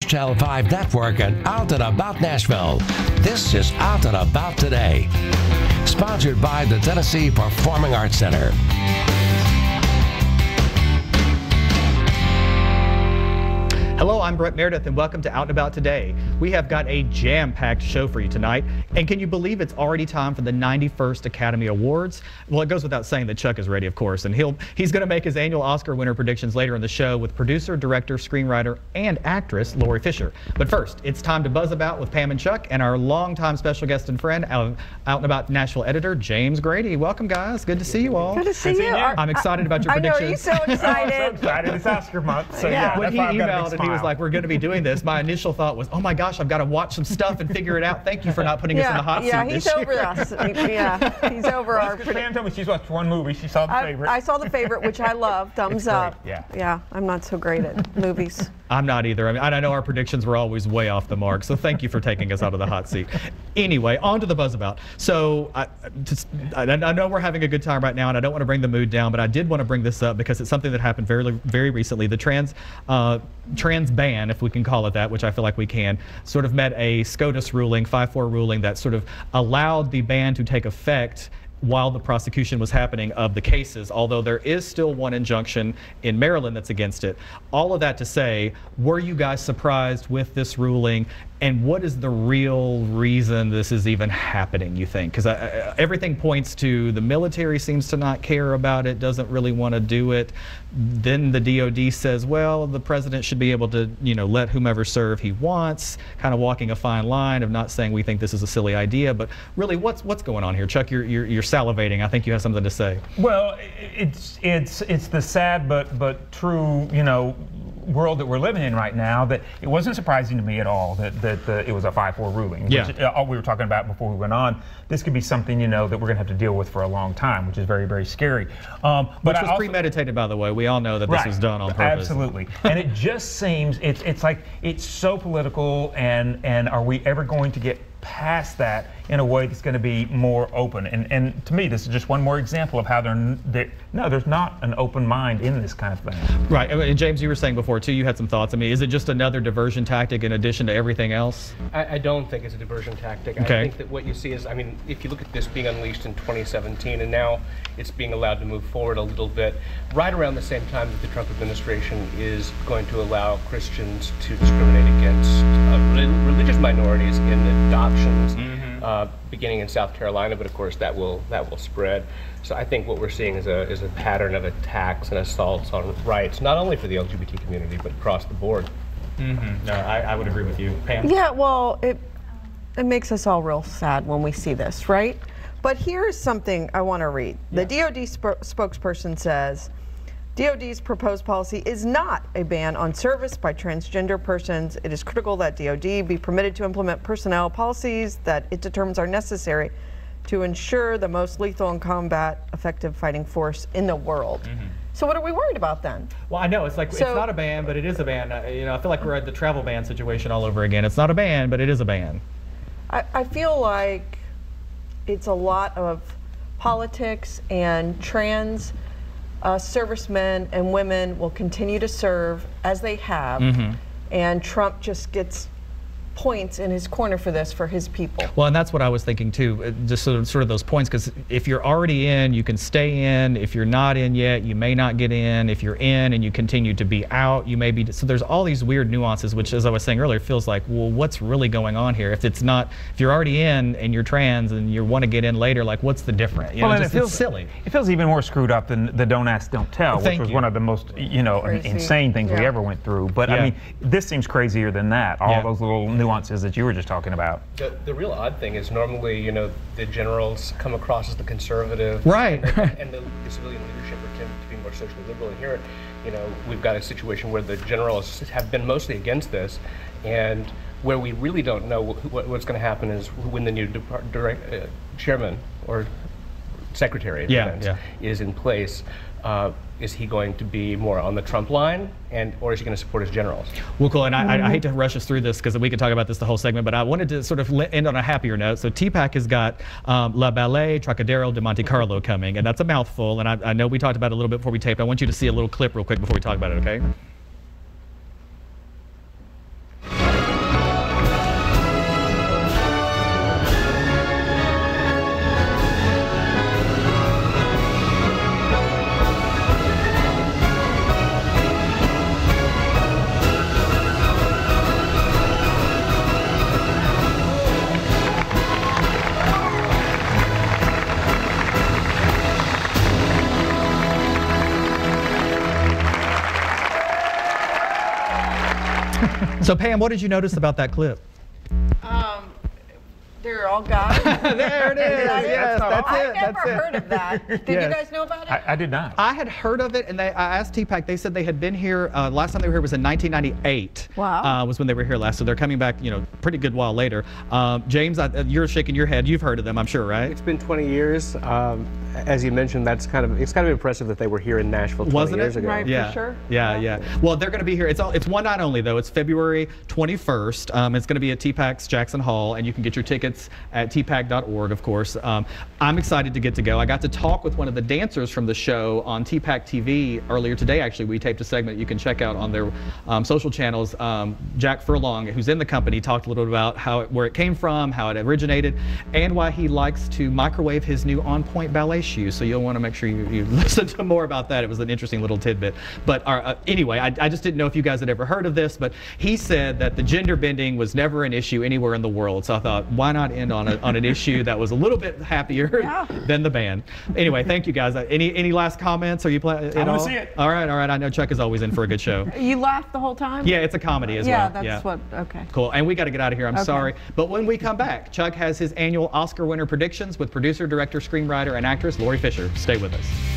Channel 5 Network and Out and About Nashville. This is Out and About Today, sponsored by the Tennessee Performing Arts Center. Hello, I'm Brett Meredith, and welcome to Out and About Today. We have got a jam-packed show for you tonight, and can you believe it's already time for the 91st Academy Awards? Well, it goes without saying that Chuck is ready, of course, and he's going to make his annual Oscar winner predictions later in the show with producer, director, screenwriter, and actress Lori Fisher. But first, it's time to buzz about with Pam and Chuck and our longtime special guest and friend, Out and About Nashville editor, James Grady. Welcome, guys. Good to see you all. Good to see you. I'm excited about your predictions. I know, you're so excited. I'm so excited. It's Oscar month, so yeah. When he emailed and he was like, we're going to be doing this, my initial thought was, oh my gosh, I've got to watch some stuff and figure it out. Thank you for not putting us in the hot seat this year. Yeah, he's over us. Yeah, he's over our prediction. Pam told me she's watched one movie. She saw The Favorite. I saw The Favorite, which I love. Thumbs up. Yeah, I'm not so great at movies. I'm not either. I mean, I know our predictions were always way off the mark, so thank you for taking us out of the hot seat. Anyway, on to the buzzabout. So I know we're having a good time right now, and I don't want to bring the mood down, but I did want to bring this up because it's something that happened very recently. The trans ban, if we can call it that, which I feel like we can, sort of met a SCOTUS ruling, 5-4 ruling, that sort of allowed the ban to take effect while the prosecution was happening of the cases, although there is still one injunction in Maryland that's against it. All of that to say, were you guys surprised with this ruling? And what is the real reason this is even happening, you think? Because everything points to the military seems to not care about it, doesn't really want to do it. Then the DOD says, well, the president should be able to, let whomever serve he wants, kind of walking a fine line of not saying we think this is a silly idea. But really, what's going on here? Chuck, you're salivating. I think you have something to say. Well, it's the sad but true, world that we're living in right now, that it wasn't surprising to me at all that it was a 5-4 ruling. Yeah. Which, all we were talking about before we went on, this could be something, that we're going to have to deal with for a long time, which is very scary. But which was premeditated, by the way. We all know that this was done on purpose. Absolutely. And it just seems, it's like, it's so political, and are we ever going to get past that in a way that's going to be more open? And to me, this is just one more example of how there's not an open mind in this kind of thing. Right. And James, you were saying before too, you had some thoughts. I mean, is it just another diversion tactic in addition to everything else? I don't think it's a diversion tactic. Okay. I think that what you see is, I mean, if you look at this being unleashed in 2017 and now it's being allowed to move forward a little bit, right around the same time that the Trump administration is going to allow Christians to discriminate against religious minorities in adoptions, beginning in South Carolina, but of course that will spread. So I think what we're seeing is a pattern of attacks and assaults on rights, not only for the LGBT community, but across the board. No, I would agree with you, Pam. Yeah, well, it makes us all real sad when we see this, right? But here's something I want to read. The DOD spokesperson says, DOD's proposed policy is not a ban on service by transgender persons. It is critical that DOD be permitted to implement personnel policies that it determines are necessary to ensure the most lethal and combat effective fighting force in the world. So what are we worried about then? Well, I know it's like, it's not a ban, but it is a ban. I feel like we're at the travel ban situation all over again. It's not a ban, but it is a ban. I feel like it's a lot of politics, and trans servicemen and women will continue to serve as they have, and Trump just gets points in his corner for this, for his people. Well, and that's what I was thinking too, just sort of those points, because if you're already in, you can stay in. If you're not in yet, you may not get in. If you're in and you continue to be out, you may be. So there's all these weird nuances, which, as I was saying earlier, feels like, well, what's really going on here? If you're already in and you're trans and you want to get in later, like, what's the difference? It feels silly. It feels even more screwed up than the Don't Ask, Don't Tell, which was one of the most, insane things we ever went through. But I mean, this seems crazier than that. All those little nuances that you were just talking about. The real odd thing is normally, the generals come across as the conservative, right? And the civilian leadership tend to be more socially liberal. And here, we've got a situation where the generals have been mostly against this, and where we really don't know what's going to happen is when the new chairman or secretary of defense is in place. Is he going to be more on the Trump line, or is he going to support his generals? Well, cool, and I hate to rush us through this because we could talk about this the whole segment, but I wanted to sort of end on a happier note. So TPAC has got La Ballets, Trock-a-der-O, de Monte Carlo coming, and that's a mouthful, and I know we talked about it a little bit before we taped. I want you to see a little clip real quick before we talk about it, okay? So Pam, what did you notice about that clip? They're all guys. There it is. Yes, that's I it. never heard of that. Did you guys know about it? I did not. I had heard of it, and I asked TPAC. They said they had been here. Last time they were here was in 1998. Wow. Was when they were here last. So they're coming back, pretty good while later. James, you're shaking your head. You've heard of them, I'm sure, right? It's been 20 years. As you mentioned, it's kind of impressive that they were here in Nashville 20 years ago. Right, Yeah. for sure. Yeah. Well, they're going to be here. It's one night only, though. It's February 21st. It's going to be at TPAC's Jackson Hall, and you can get your tickets at tpac.org, of course. I'm excited to get to go. I got to talk with one of the dancers from the show on TPAC TV earlier today. Actually, we taped a segment you can check out on their social channels. Jack Furlong, who's in the company, talked a little bit about where it came from, how it originated, and why he likes to microwave his new On Point ballet shoes. So you'll want to make sure you listen to more about that. It was an interesting little tidbit. But anyway, I just didn't know if you guys had ever heard of this, but he said that the gender bending was never an issue anywhere in the world. So I thought, why not end on an issue that was a little bit happier than the band. Anyway, thank you guys. Any last comments? Are you planning? I want to see it. All right. I know Chuck is always in for a good show. You laughed the whole time? Yeah, it's a comedy as yeah, well. That's what, okay. Cool. And we got to get out of here. I'm sorry. But when we come back, Chuck has his annual Oscar winner predictions with producer, director, screenwriter, and actress Lori Fisher. Stay with us.